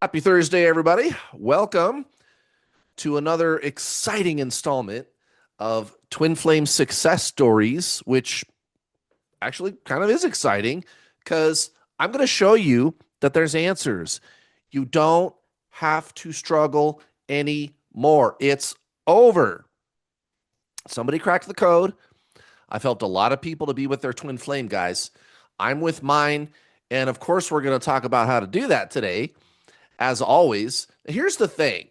Happy Thursday, everybody. Welcome to another exciting installment of Twin Flame success stories, which actually kind of is exciting because I'm going to show you that there's answers. You don't have to struggle anymore. It's over. Somebody cracked the code. I've helped a lot of people to be with their twin flame, guys. I'm with mine. And of course, we're going to talk about how to do that today. As always, here's the thing.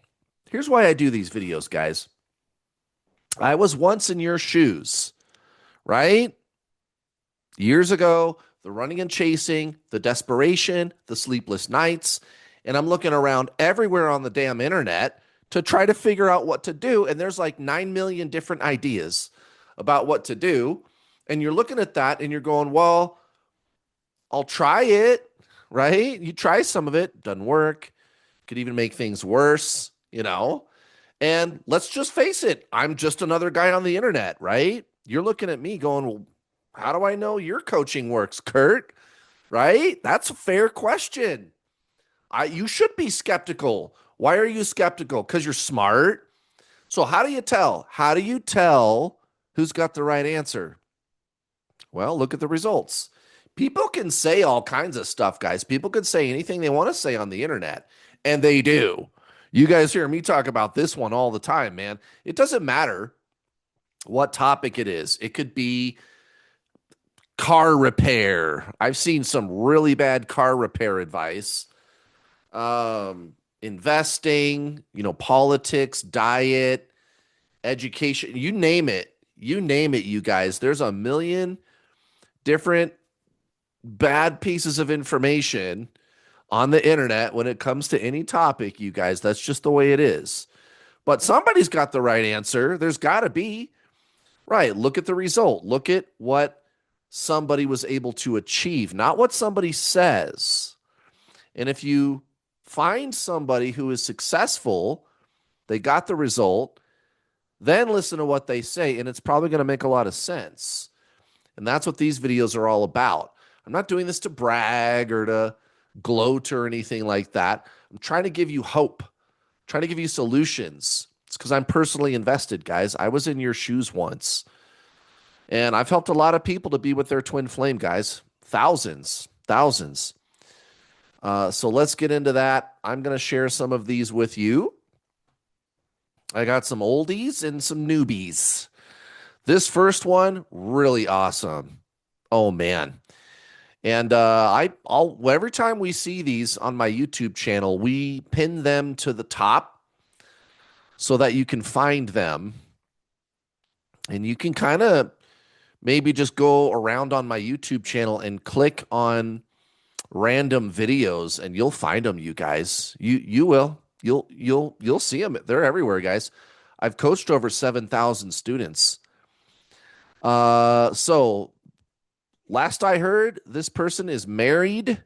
Here's why I do these videos, guys. I was once in your shoes, right? Years ago, the running and chasing, the desperation, the sleepless nights, and I'm looking around everywhere on the damn internet to try to figure out what to do. And there's like 9 million different ideas about what to do. And you're looking at that and you're going, well, I'll try it, right? You try some of it, doesn't work. Could even make things worse. And let's just face it, I'm just another guy on the internet, right? You're looking at me going, well, how do I know your coaching works, Kurt? Right? That's a fair question. You should be skeptical. Why are you skeptical? Because you're smart. So how do you tell? How do you tell who's got the right answer? Well, look at the results. People can say all kinds of stuff, guys. People can say anything they want to say on the internet, and they do. You guys hear me talk about this one all the time, man. It doesn't matter what topic it is. It could be car repair. I've seen some really bad car repair advice. Investing, politics, diet, education, you name it. You name it, you guys. There's a million different bad pieces of information on the internet when it comes to any topic, you guys. That's just the way it is. But somebody's got the right answer. There's got to be. Right. Look at the result. Look at what somebody was able to achieve, not what somebody says. And if you find somebody who is successful, they got the result, then listen to what they say, and it's probably going to make a lot of sense. And that's what these videos are all about. I'm not doing this to brag or to gloat or anything like that. I'm trying to give you hope, trying to give you solutions. It's because I'm personally invested, guys. I was in your shoes once, and I've helped a lot of people to be with their twin flame, guys. Thousands, thousands. So let's get into that. I'm going to share some of these with you. I got some oldies and some newbies. This first one, really awesome. Oh, man. And I'll every time we see these on my YouTube channel, we pin them to the top so that you can find them, and you can kind of maybe just go around on my YouTube channel and click on random videos, and you'll find them, you guys. You will. You'll see them. They're everywhere, guys. I've coached over 7,000 students. So last I heard, this person is married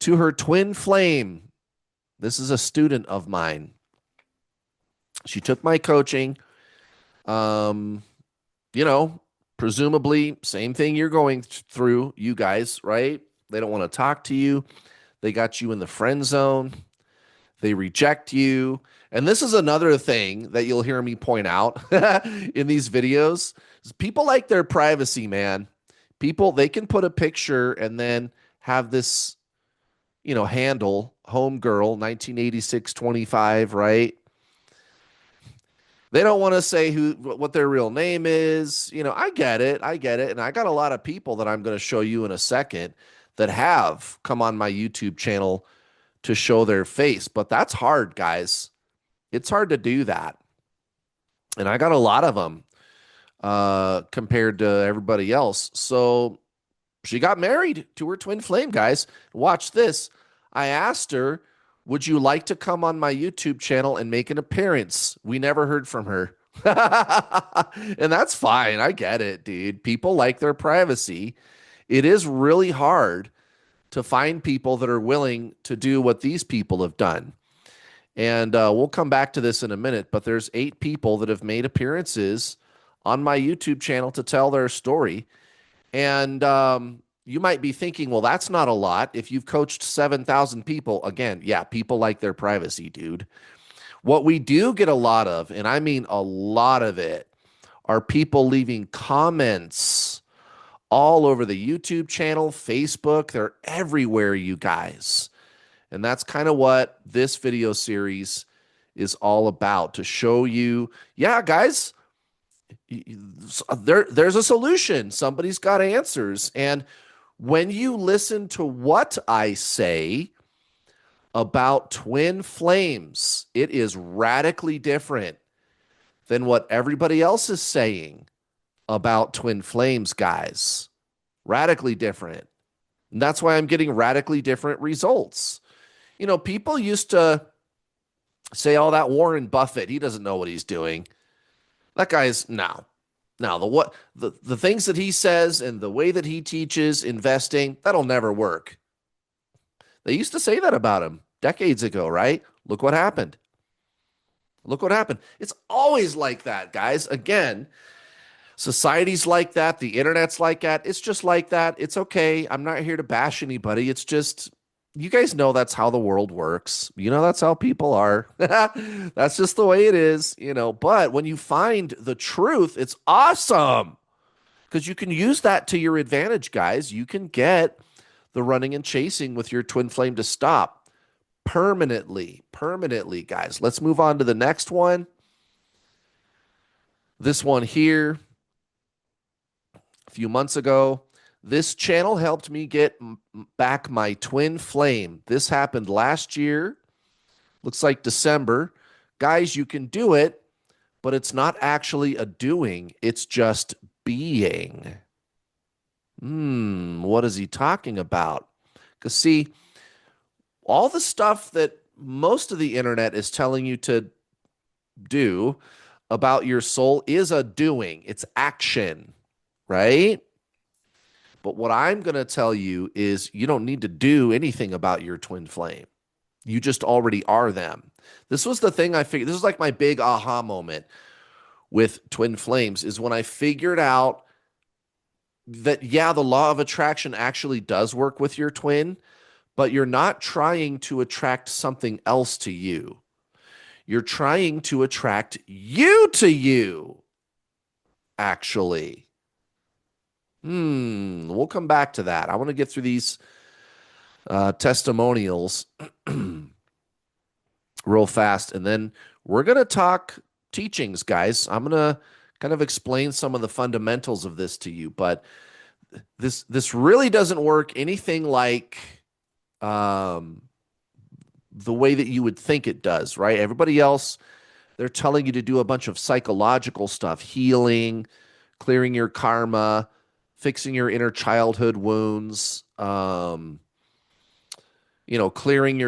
to her twin flame. This is a student of mine. She took my coaching. Um, presumably same thing you're going through, you guys, right? They don't want to talk to you. They got you in the friend zone. They reject you. And this is another thing that you'll hear me point out in these videos. People like their privacy, man. People, they can put a picture and then have this, handle, homegirl, 1986-25, right? They don't want to say what their real name is. I get it. I get it. And I got a lot of people that I'm going to show you in a second that have come on my YouTube channel to show their face. But that's hard, guys. It's hard to do that. And I got a lot of them compared to everybody else. So she got married to her twin flame, guys. Watch this. I asked her, would you like to come on my YouTube channel and make an appearance? We never heard from her. And that's fine. I get it, dude. People like their privacy. It is really hard to find people that are willing to do what these people have done. And we'll come back to this in a minute, but there's 8 people that have made appearances on my YouTube channel to tell their story. And You might be thinking, well, that's not a lot. If you've coached 7,000 people, again, yeah, people like their privacy, dude. What we do get a lot of, and I mean a lot of it, are people leaving comments all over the YouTube channel, Facebook. They're everywhere, you guys. And that's kind of what this video series is all about, to show you, yeah, guys, there's a solution. Somebody's got answers. And when you listen to what I say about twin flames, it is radically different than what everybody else is saying about twin flames, guys. Radically different. And that's why I'm getting radically different results. You know, people used to say, oh, that Warren Buffett, he doesn't know what he's doing. That guy's no. Now, the things that he says and the way that he teaches investing, that'll never work. They used to say that about him decades ago, right? Look what happened. Look what happened. It's always like that, guys. Again, society's like that. The internet's like that. It's just like that. It's okay. I'm not here to bash anybody. It's just, you guys know that's how the world works. You know, that's how people are. That's just the way it is, you know. But when you find the truth, it's awesome because you can use that to your advantage, guys. You can get the running and chasing with your twin flame to stop permanently, guys. Let's move on to the next one. This one here, a few months ago, this channel helped me get back my twin flame. This happened last year. Looks like December. Guys, you can do it, but it's not actually a doing. It's just being. What is he talking about? Because see, all the stuff that most of the internet is telling you to do about your soul is a doing. It's action, right? But what I'm going to tell you is you don't need to do anything about your twin flame. You just already are them. This was the thing I figured. This is like my big aha moment with twin flames, is when I figured out that, yeah, the law of attraction actually does work with your twin, but you're not trying to attract something else to you. You're trying to attract you to you, actually. We'll come back to that. I want to get through these testimonials real fast, and then we're going to talk teachings, guys. I'm going to kind of explain some of the fundamentals of this to you, but this really doesn't work anything like the way that you would think it does, right? Everybody else, they're telling you to do a bunch of psychological stuff, healing, clearing your karma, fixing your inner childhood wounds, clearing your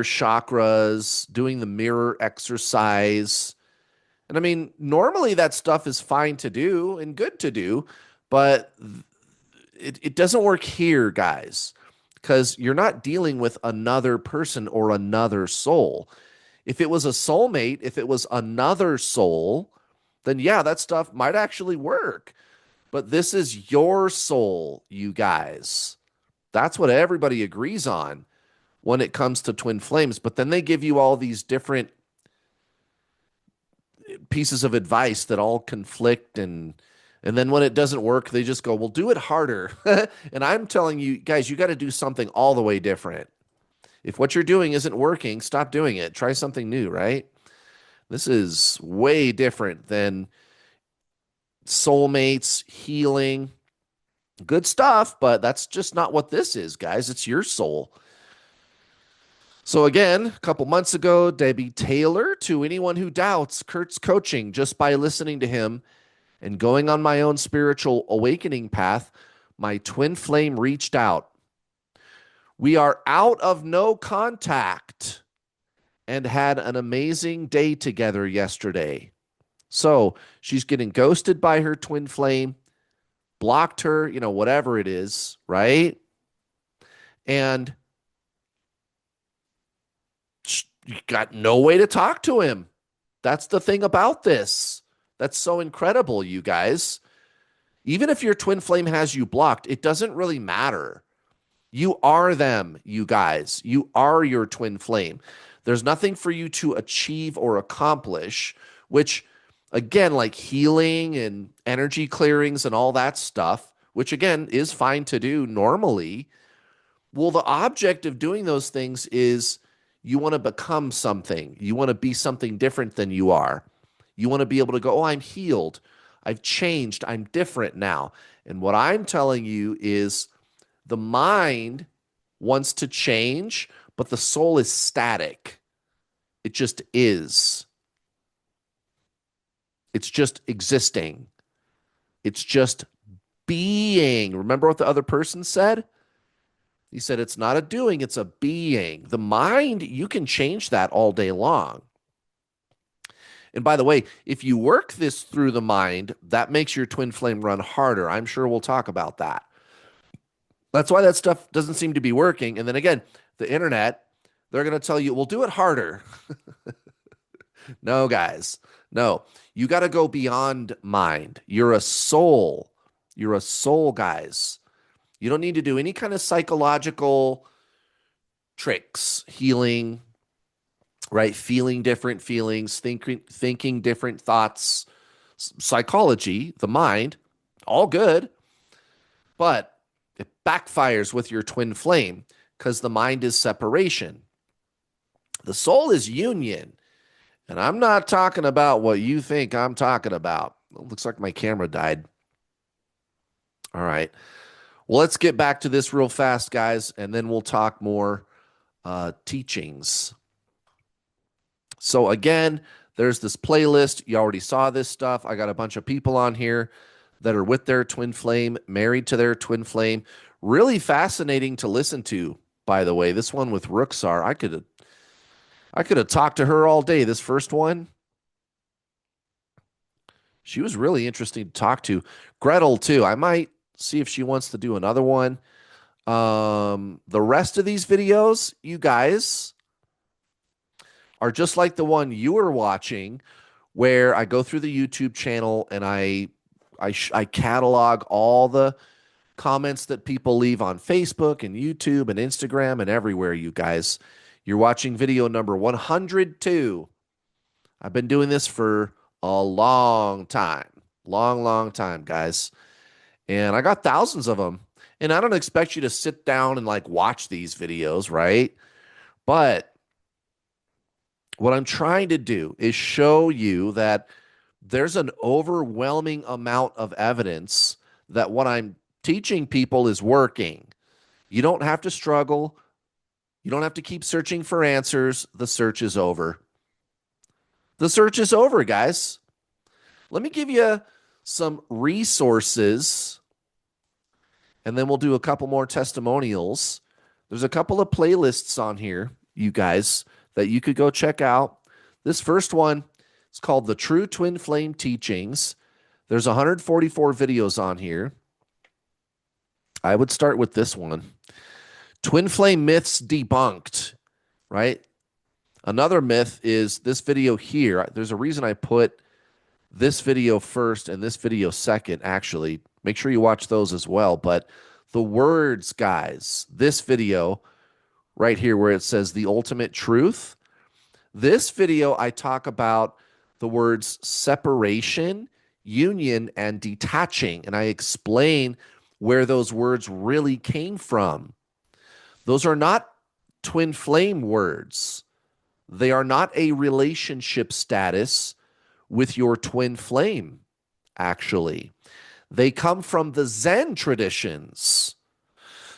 chakras, doing the mirror exercise. And I mean, normally that stuff is fine to do and good to do, but it doesn't work here, guys, because you're not dealing with another person or another soul. If it was a soulmate, if it was another soul, then yeah, that stuff might actually work. But this is your soul, you guys. That's what everybody agrees on when it comes to twin flames. But then they give you all these different pieces of advice that all conflict, and then when it doesn't work, they just go, well, do it harder. And I'm telling you, guys, you got to do something all the way different. If what you're doing isn't working, stop doing it. Try something new, right? This is way different than soulmates, healing. Good stuff, but that's just not what this is, guys. It's your soul. So again, a couple months ago, Debbie Taylor, to anyone who doubts Kurt's coaching just by listening to him and going on my own spiritual awakening path, my twin flame reached out. We are out of no contact and had an amazing day together yesterday. So she's getting ghosted by her twin flame, blocked her, whatever it is, right? And you got no way to talk to him. That's the thing about this. That's so incredible, you guys. Even if your twin flame has you blocked, it doesn't really matter. You are them, you guys. You are your twin flame. There's nothing for you to achieve or accomplish, which, again, like healing and energy clearings and all that stuff, which again is fine to do normally. Well, the object of doing those things is you want to become something. You want to be something different than you are. You want to be able to go, oh, I'm healed. I've changed. I'm different now. And what I'm telling you is the mind wants to change, but the soul is static. It just is. It's just existing. It's just being. Remember what the other person said? He said it's not a doing, it's a being. The mind, you can change that all day long. And by the way, if you work this through the mind, that makes your twin flame run harder. I'm sure we'll talk about that. That's why that stuff doesn't seem to be working. And then again, the internet, they're going to tell you, we'll do it harder. No, guys, no. You got to go beyond mind. You're a soul. You're a soul, guys. You don't need to do any kind of psychological tricks, healing, right? Feeling different feelings, thinking different thoughts, psychology, the mind, all good. But it backfires with your twin flame because the mind is separation. The soul is union. And I'm not talking about what you think I'm talking about. It looks like my camera died. All right. Well, let's get back to this real fast, guys, and then we'll talk more teachings. So again, there's this playlist. You already saw this stuff. I got a bunch of people on here that are with their twin flame, married to their twin flame. Really fascinating to listen to, by the way. This one with Rooksar, I could have talked to her all day. This first one, she was really interesting to talk to. Gretel, too. I might see if she wants to do another one. The rest of these videos, you guys, are just like the one you were watching, where I go through the YouTube channel and I catalog all the comments that people leave on Facebook and YouTube and Instagram and everywhere, you guys. You're watching video number 102. I've been doing this for a long time. Long time, guys. And I got thousands of them. And I don't expect you to sit down and like watch these videos, right? But what I'm trying to do is show you that there's an overwhelming amount of evidence that what I'm teaching people is working. You don't have to struggle. You don't have to keep searching for answers. The search is over. The search is over, guys. Let me give you some resources, and then we'll do a couple more testimonials. There's a couple of playlists on here, you guys, that you could go check out. This first one is called The True Twin Flame Teachings. There's 144 videos on here. I would start with this one. Twin Flame Myths Debunked, right? Another myth is this video here. There's a reason I put this video first and this video second, actually. Make sure you watch those as well. But the words, guys, this video right here where it says the ultimate truth, this video I talk about the words separation, union, and detaching. And I explain where those words really came from. Those are not twin flame words. They are not a relationship status with your twin flame, actually. They come from the Zen traditions.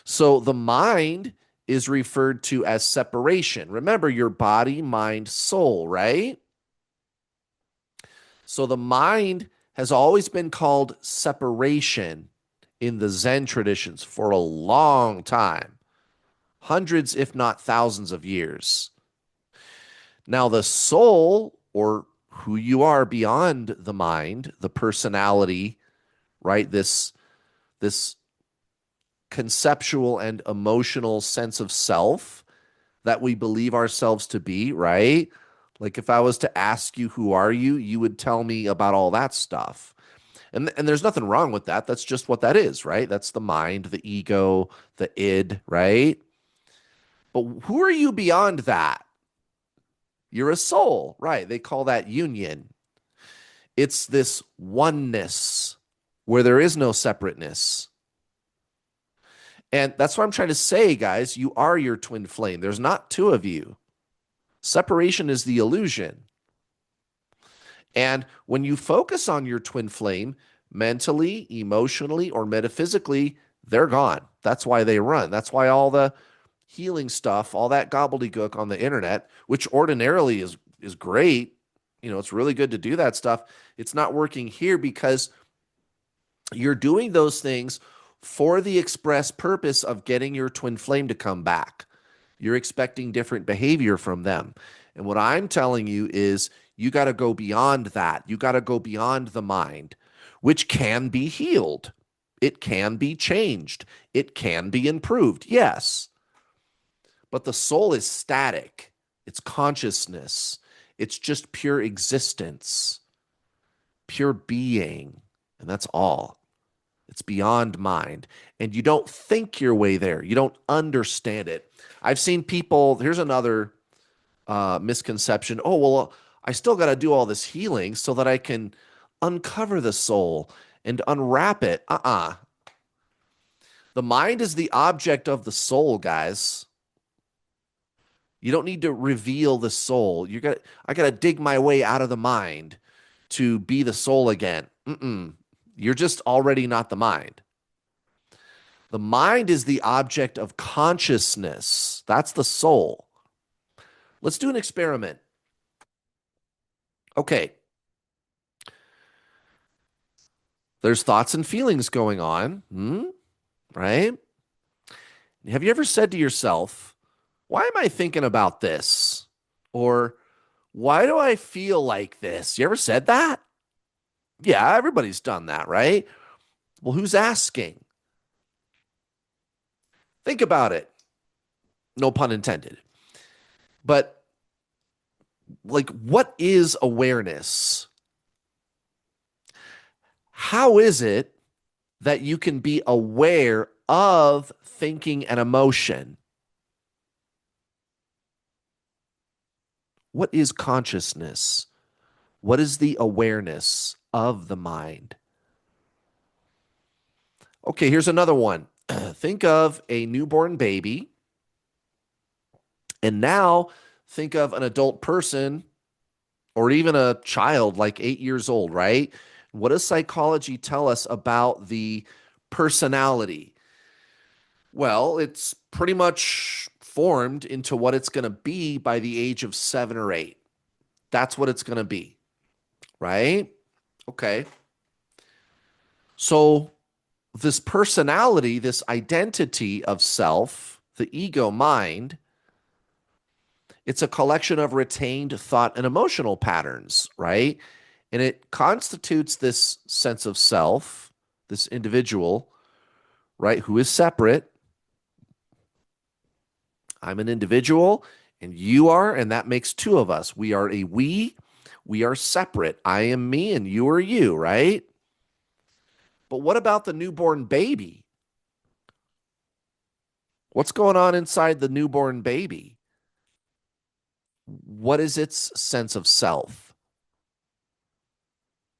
So the mind is referred to as separation. Remember, your body, mind, soul, right? So the mind has always been called separation in the Zen traditions for a long time. Hundreds, if not thousands of years. Now, the soul, or who you are beyond the mind, the personality, right? This conceptual and emotional sense of self that we believe ourselves to be, right? Like if I was to ask you, who are you? You would tell me about all that stuff. And there's nothing wrong with that. That's just what that is, right? That's the mind, the ego, the id, right? But who are you beyond that? You're a soul, right? They call that union. It's this oneness where there is no separateness. And that's what I'm trying to say, guys. You are your twin flame. There's not two of you. Separation is the illusion. And when you focus on your twin flame, mentally, emotionally, or metaphysically, they're gone. That's why they run. That's why all the healing stuff, all that gobbledygook on the internet, which ordinarily is great, it's really good to do that stuff. It's not working here because you're doing those things for the express purpose of getting your twin flame to come back. You're expecting different behavior from them. And what I'm telling you is you got to go beyond that. You got to go beyond the mind, which can be healed. It can be changed. It can be improved. Yes. But the soul is static. It's consciousness. It's just pure existence, pure being. And that's all. It's beyond mind. And you don't think your way there. You don't understand it. I've seen people, here's another misconception. Oh, well, I still got to do all this healing so that I can uncover the soul and unwrap it. The mind is the object of the soul, guys. You don't need to reveal the soul. I got to dig my way out of the mind to be the soul again. You're just already not the mind. The mind is the object of consciousness. That's the soul. Let's do an experiment. Okay. There's thoughts and feelings going on, right? Have you ever said to yourself, why am I thinking about this? Or why do I feel like this? You ever said that? Yeah, everybody's done that, right? Well, who's asking? Think about it. No pun intended. But like, what is awareness? How is it that you can be aware of thinking and emotion? What is consciousness? What is the awareness of the mind? Okay, here's another one. Think of a newborn baby, and now think of an adult person or even a child like 8 years old, right? What does psychology tell us about the personality? Well, it's pretty much formed into what it's going to be by the age of 7 or 8. That's what it's going to be, right? Okay. So, this personality, this identity of self, the ego mind, it's a collection of retained thought and emotional patterns, right? And it constitutes this sense of self, this individual, right, who is separate. I'm an individual and you are, and that makes two of us. We are a we. We are separate. I am me and you are you, right? But what about the newborn baby? What's going on inside the newborn baby? What is its sense of self?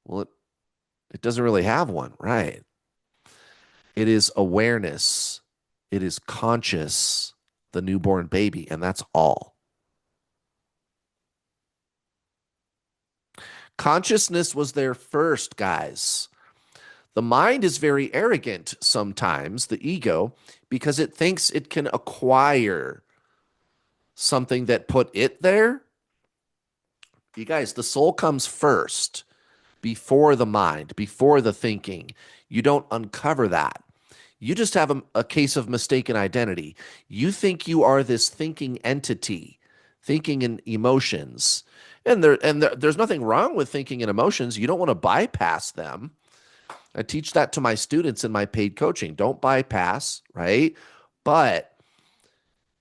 Well, it doesn't really have one, right? It is awareness. It is conscious, the newborn baby, and that's all. Consciousness was there first, guys. The mind is very arrogant sometimes, the ego, because it thinks it can acquire something that put it there. You guys, the soul comes first before the mind, before the thinking. You don't uncover that. You just have a case of mistaken identity. You think you are this thinking entity, thinking in emotions. There's nothing wrong with thinking in emotions. You don't want to bypass them. I teach that to my students in my paid coaching. Don't bypass, right? But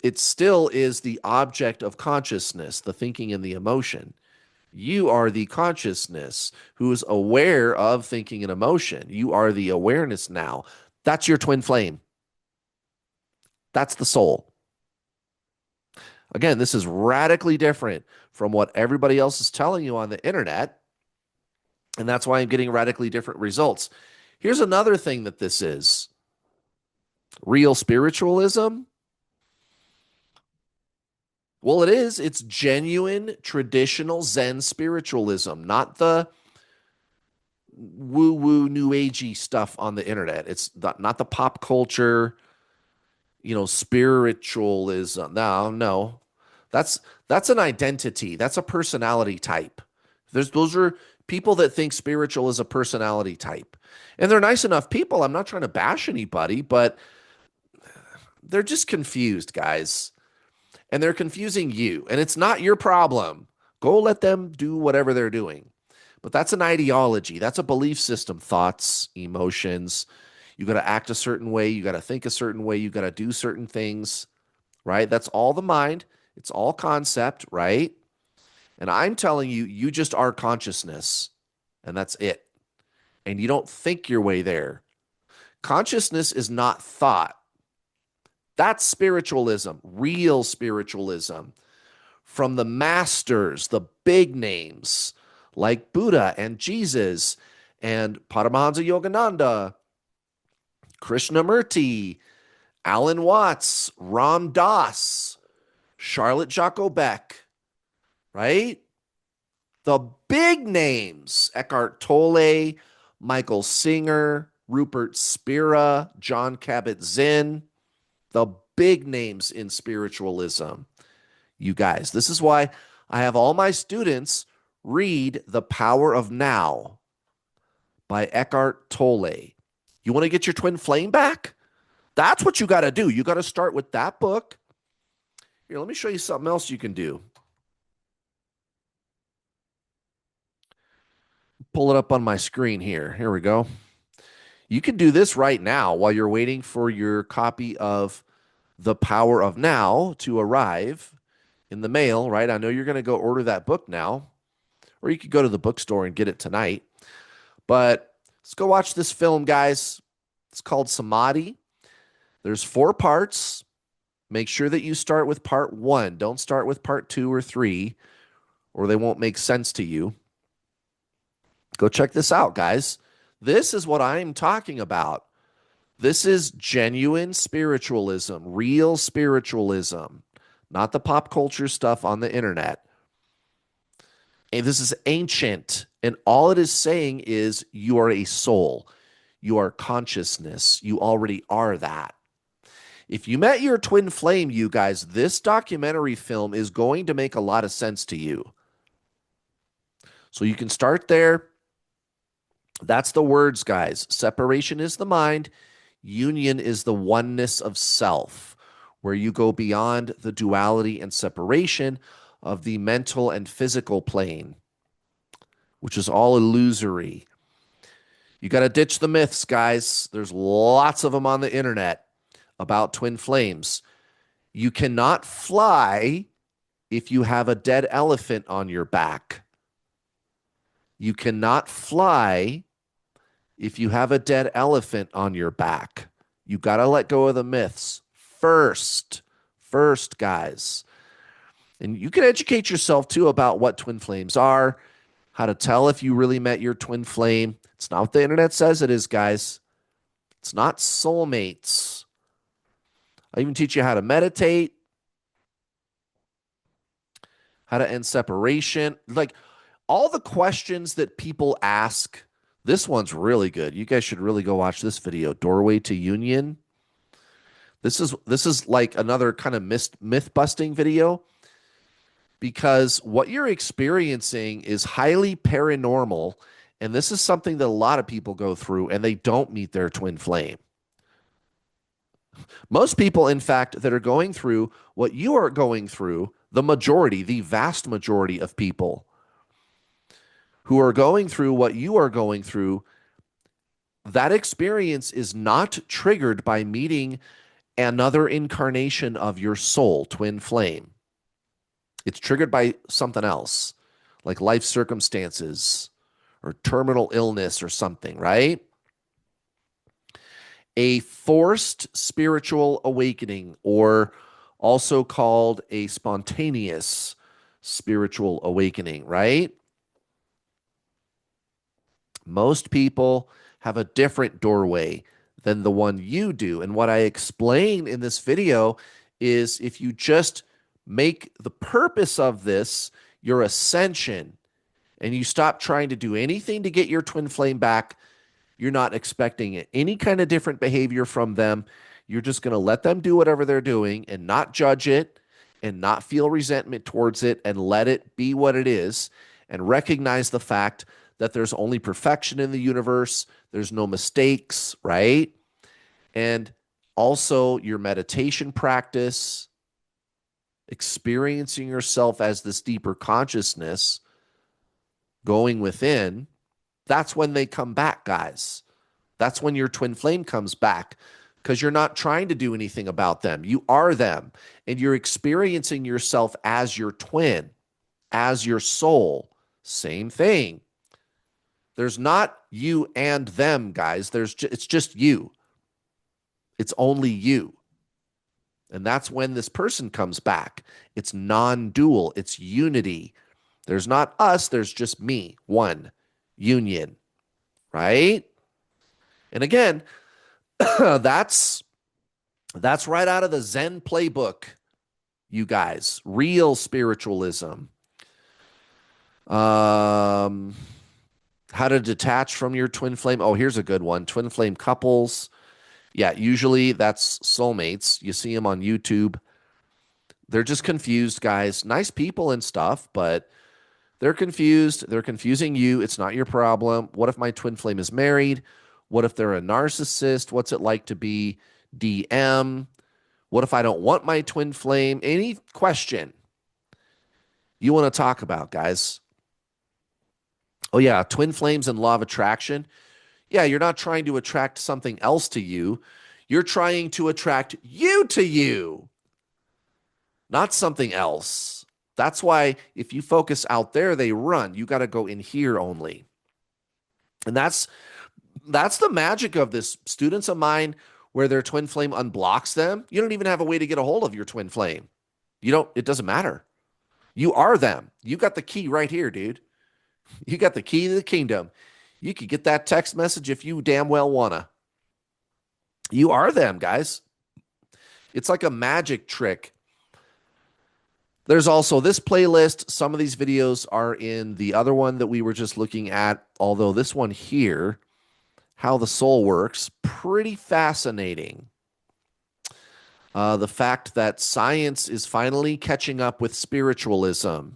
it still is the object of consciousness, the thinking and the emotion. You are the consciousness who is aware of thinking and emotion. You are the awareness now. That's your twin flame. That's the soul. Again, this is radically different from what everybody else is telling you on the internet. And that's why I'm getting radically different results. Here's another thing that this is real spiritualism. Well, it is. It's genuine, traditional Zen spiritualism, not the woo woo, new agey stuff on the internet. It's not the pop culture, spiritualism. No, no. That's an identity. That's a personality type. Those are people that think spiritual is a personality type. And they're nice enough people. I'm not trying to bash anybody, but they're just confused, guys. And they're confusing you. And it's not your problem. Go let them do whatever they're doing. But that's an ideology. That's a belief system, thoughts, emotions. You got to act a certain way. You got to think a certain way. You got to do certain things, right? That's all the mind. It's all concept, right? And I'm telling you, you just are consciousness, and that's it. And you don't think your way there. Consciousness is not thought. That's spiritualism, real spiritualism. From the masters, the big names like Buddha and Jesus and Paramahansa Yogananda, Krishnamurti, Alan Watts, Ram Dass, Charlotte Jacobek, right? The big names, Eckhart Tolle, Michael Singer, Rupert Spira, John Kabat-Zinn, the big names in spiritualism. You guys, this is why I have all my students read The Power of Now by Eckhart Tolle. You want to get your twin flame back? That's what you got to do. You got to start with that book. Here, let me show you something else you can do. Pull it up on my screen here. Here we go. You can do this right now while you're waiting for your copy of The Power of Now to arrive in the mail, right? I know you're going to go order that book now, or you could go to the bookstore and get it tonight. But let's go watch this film, guys. It's called Samadhi. There's 4 parts. Make sure that you start with part 1. Don't start with part 2 or 3, or they won't make sense to you. Go check this out, guys. This is what I'm talking about. This is genuine spiritualism, real spiritualism, not the pop culture stuff on the internet. And this is ancient. And all it is saying is you are a soul. You are consciousness. You already are that. If you met your twin flame, you guys, this documentary film is going to make a lot of sense to you. So you can start there. That's the words, guys. Separation is the mind. Union is the oneness of self, where you go beyond the duality and separation of the mental and physical plane, which is all illusory. You got to ditch the myths, guys. There's lots of them on the internet about twin flames. You cannot fly if you have a dead elephant on your back. You cannot fly if you have a dead elephant on your back. You got to let go of the myths first, guys. And you can educate yourself too about what twin flames are, how to tell if you really met your twin flame. It's not what the internet says it is, guys. It's not soulmates. I even teach you how to meditate, how to end separation. Like all the questions that people ask. This one's really good. You guys should really go watch this video, Doorway to Union. This is like another kind of myth busting video, because what you're experiencing is highly paranormal, and this is something that a lot of people go through and they don't meet their twin flame. Most people, in fact, that are going through what you are going through, the majority, the vast majority of people who are going through what you are going through, that experience is not triggered by meeting another incarnation of your soul, twin flame. It's triggered by something else, like life circumstances or terminal illness or something, right? A forced spiritual awakening, or also called a spontaneous spiritual awakening, right? Most people have a different doorway than the one you do. And what I explain in this video is if you just make the purpose of this your ascension and you stop trying to do anything to get your twin flame back, you're not expecting any kind of different behavior from them. You're just going to let them do whatever they're doing and not judge it and not feel resentment towards it and let it be what it is and recognize the fact that there's only perfection in the universe. There's no mistakes, right? And also your meditation practice, experiencing yourself as this deeper consciousness going within, that's when they come back, guys. That's when your twin flame comes back because you're not trying to do anything about them. You are them, and you're experiencing yourself as your twin, as your soul. Same thing. There's not you and them, guys. It's just you. It's only you. And that's when this person comes back. It's non-dual. It's unity. There's not us. There's just me. One. Union. Right? And again, that's right out of the Zen playbook, you guys. Real spiritualism. How to detach from your twin flame. Oh, here's a good one. Twin flame couples. Yeah, usually that's soulmates. You see them on YouTube. They're just confused, guys. Nice people and stuff, but they're confused. They're confusing you. It's not your problem. What if my twin flame is married? What if they're a narcissist? What's it like to be DM? What if I don't want my twin flame? Any question you want to talk about, guys? Oh, yeah, twin flames and law of attraction. Yeah, you're not trying to attract something else to you. You're trying to attract you to you, not something else. That's why if you focus out there, they run. You got to go in here only. And that's the magic of this. Students of mine where their twin flame unblocks them, you don't even have a way to get a hold of your twin flame. It doesn't matter. You are them. You got the key right here, dude. You got the key to the kingdom. You could get that text message if you damn well wanna. You are them, guys. It's like a magic trick. There's also this playlist. Some of these videos are in the other one that we were just looking at, although this one here, how the soul works, pretty fascinating. The fact that science is finally catching up with spiritualism.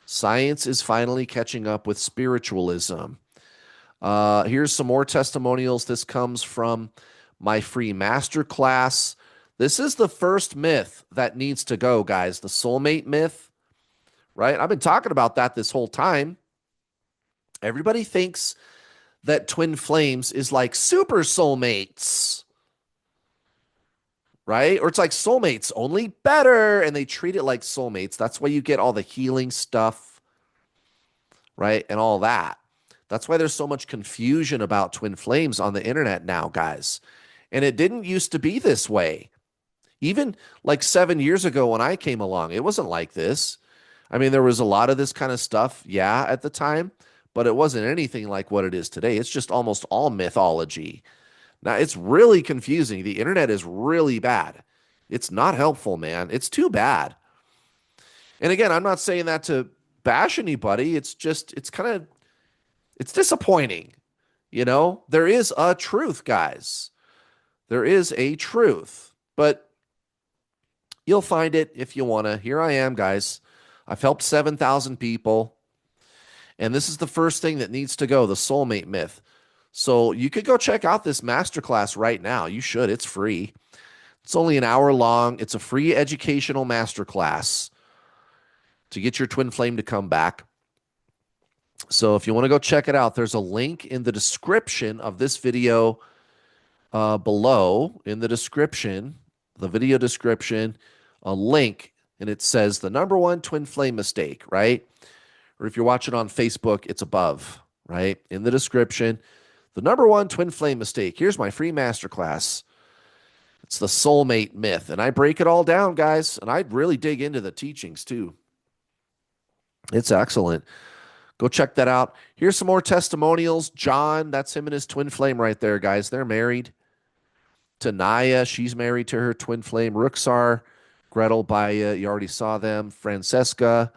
Science is finally catching up with spiritualism. Here's some more testimonials. This comes from my free masterclass. This is the first myth that needs to go, guys. The soulmate myth, right? I've been talking about that this whole time. Everybody thinks that twin flames is like super soulmates, right? Or it's like soulmates, only better. And they treat it like soulmates. That's why you get all the healing stuff, right? And all that. That's why there's so much confusion about twin flames on the internet now, guys. And it didn't used to be this way. Even like 7 years ago when I came along, it wasn't like this. I mean, there was a lot of this kind of stuff, yeah, at the time, but it wasn't anything like what it is today. It's just almost all mythology. Now, it's really confusing. The internet is really bad. It's not helpful, man. It's too bad. And again, I'm not saying that to bash anybody. It's disappointing. There is a truth, guys. There is a truth, but you'll find it if you want to. Here I am, guys. I've helped 7,000 people. And this is the first thing that needs to go, the soulmate myth. So you could go check out this masterclass right now. You should. It's free. It's only an hour long. It's a free educational masterclass to get your twin flame to come back. So if you want to go check it out, there's a link in the description of this video below in the description, the video description, a link. and it says the number one twin flame mistake, right? Or if you're watching on Facebook, it's above, right? In the description, the number one twin flame mistake. Here's my free masterclass. It's the soulmate myth. And I break it all down, guys. And I really dig into the teachings too. It's excellent. Go check that out. Here's some more testimonials. John, that's him and his twin flame right there, guys. They're married. Tanaya, she's married to her twin flame. Ruxar, Gretel, Baya, you already saw them. Francesca.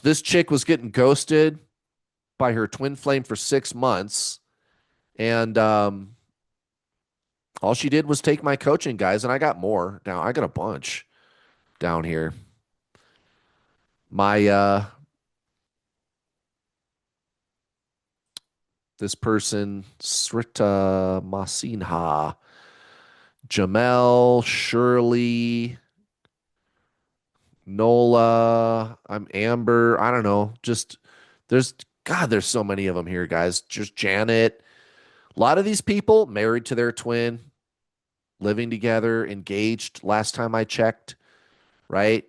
This chick was getting ghosted by her twin flame for 6 months. And all she did was take my coaching, guys. And I got more. Now, I got a bunch down here. My, this person, Srita Masinha, Jamel, Shirley, Nola, I'm Amber. I don't know. Just there's so many of them here, guys. Just Janet. A lot of these people married to their twin, living together, engaged. Last time I checked, right?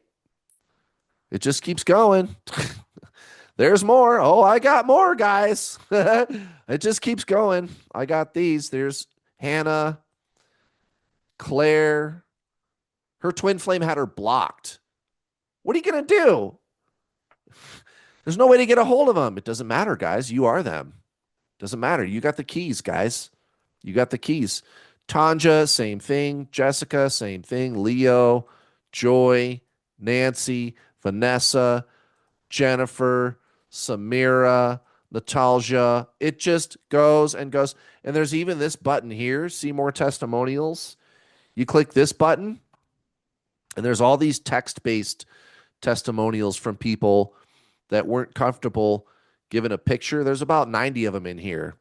It just keeps going. There's more. Oh, I got more, guys. It just keeps going. I got these. There's Hannah, Claire. Her twin flame had her blocked. What are you going to do? There's no way to get a hold of them. It doesn't matter, guys. You are them. Doesn't matter. You got the keys, guys. You got the keys. Tanja, same thing. Jessica, same thing. Leo, Joy, Nancy, Vanessa, Jennifer, Samira, Natalia. It just goes and goes. And there's even this button here. See more testimonials. You click this button, and there's all these text-based testimonials from people that weren't comfortable giving a picture. There's about 90 of them in here.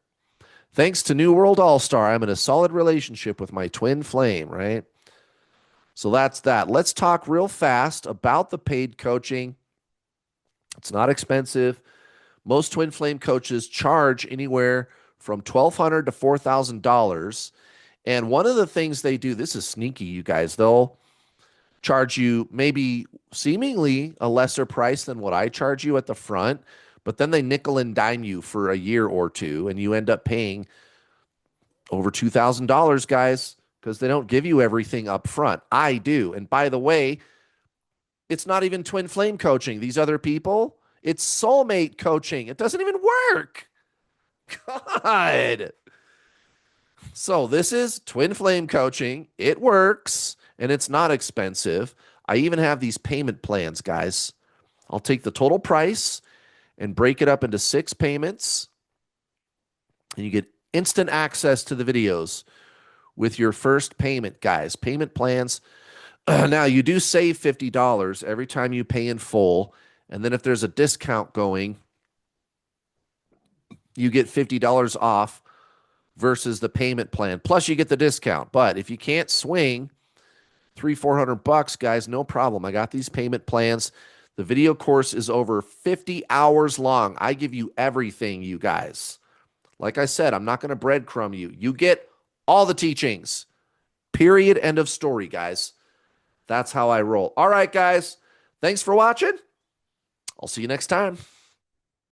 Thanks to New World Allstar, I'm in a solid relationship with my twin flame, right? So that's that. Let's talk real fast about the paid coaching. It's not expensive. Most twin flame coaches charge anywhere from $1,200 to $4,000. And one of the things they do, this is sneaky, you guys, they'll charge you maybe seemingly a lesser price than what I charge you at the front, but then they nickel and dime you for a year or two, and you end up paying over $2,000, guys, because they don't give you everything up front. I do. And by the way, it's not even twin flame coaching. These other people, it's soulmate coaching. It doesn't even work. God. So this is twin flame coaching. It works, and it's not expensive. I even have these payment plans, guys. I'll take the total price and break it up into 6 payments, and you get instant access to the videos with your first payment, guys. Payment plans. Now, you do save $50 every time you pay in full, and then if there's a discount going, you get $50 off versus the payment plan. Plus, you get the discount. But if you can't swing $300-400, guys, no problem. I got these payment plans. The video course is over 50 hours long. I give you everything, you guys. Like I said, I'm not going to breadcrumb you. You get all the teachings. Period. End of story, guys. That's how I roll. All right, guys. Thanks for watching. I'll see you next time.